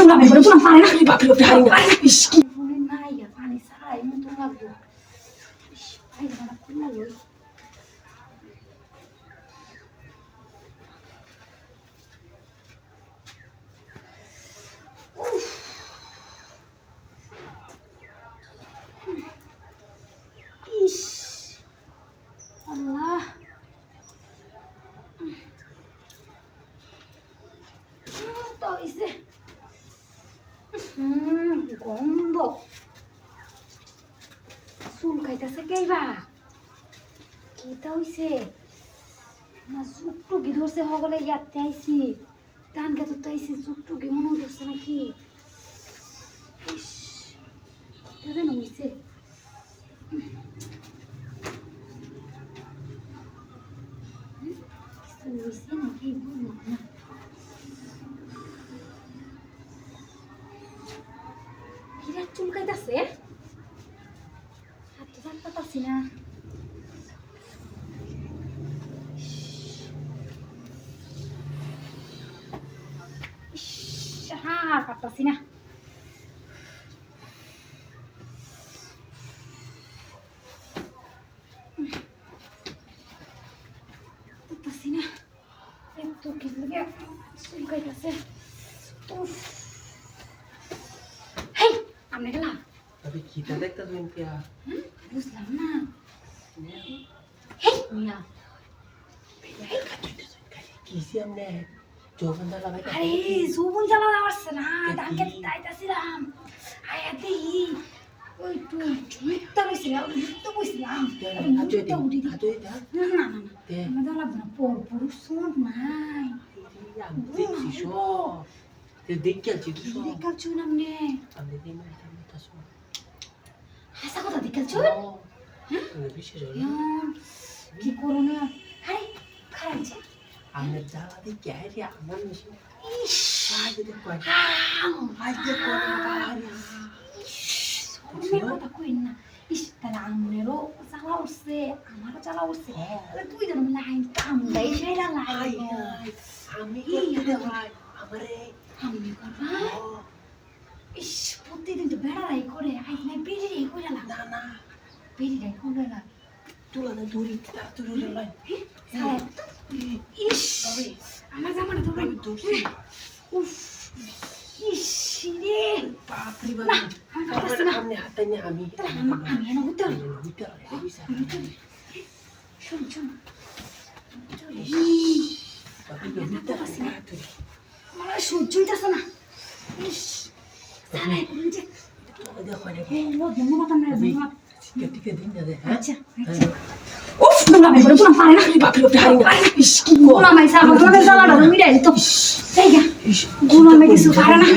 না ভাই বলে পুরো পারে না বাপরে বাপরে হারি না ইস কি মনে নাই পানি ছাড়াই মতো লাগলো ভাই দাদা খুললা লই ইস আল্লাহ তো ইসে গন্ধ চুল খাইতেছে কেইবা কেটা হইছে না চুকটুকি ধরছে হগলে ইয়াতে আইছি টান কে তো আইছি চুকটুকি মনে ধরছে নাকি ইস কেন হইছে কিছু হইছে নাকি বুঝলাম না বিরাট চুলকাইতেছে হাত তো জানতে পারছি না হ্যাঁ পারতাছি না পারতাছি না এত কি লাগে চুলকাইতেছে উফ হেই আমনে গেলাম আরে কিটা দেখতা তুমি পিয়া বুঝলাম না হেই মিয়া কিসি আমনে জোবন দা লাগাই আরে জুবন জ্বালা আসছে না ডাকে তাইতাছিলাম আয়া দেই ওই তো মিথ্যা কইছিলাম মিথ্যা কইছিলাম মিথ্যা উড়ি দি দা না না না আমি তো লাগবে না পর শুন নাই দেখছি সব তে দেখছি তুই সব দেখাল চুন আমনে আমি দেই না আমি তো সব হাসা কথা দেখাল চুন হ্যাঁ বিশেষ হলো কি করো না আরে খারাপ যে আমরা জ্বালা দিই কে রে আমার মেশিন ইস আজ দে কয় তুমি কথা কইন না ইস তাহলে আমনেরও জ্বালা উঠছে আমারও জ্বালা উঠছে তাহলে তুই যেন লাইন কামড়াই সেরা লাইন আমি করতে দে ভাই আমারে আমি করবা ইস প্রতিদিন তো বেড়ারাই করে আজ নাই বেড়িরাই করে না না না বেড়িরাই করে না তুলা না দড়ি তার তুলে লাই ইস আমার জামাটা তো আমি দৌড়ছি উফ ইস রে বাপরে না বাপ আমি পারতাছি না আমি হাতে নিয়ে আমি আমি এনে হতে হইতে শোন শোন আমার সহ্য হইতেছে না ইস সারাই করুন যে ধন্যবাদ আমরা ধন্যবাদ আচ্ছা আচ্ছা উফ তোমরা ভাই বলে পুরো পারে না বাপরে বাপরে হারি না ইস কি গোলামাই সাহেব তোমাদের জ্বালাটা মিটাই দিত তাই গা গোলামাই কিছু পারে না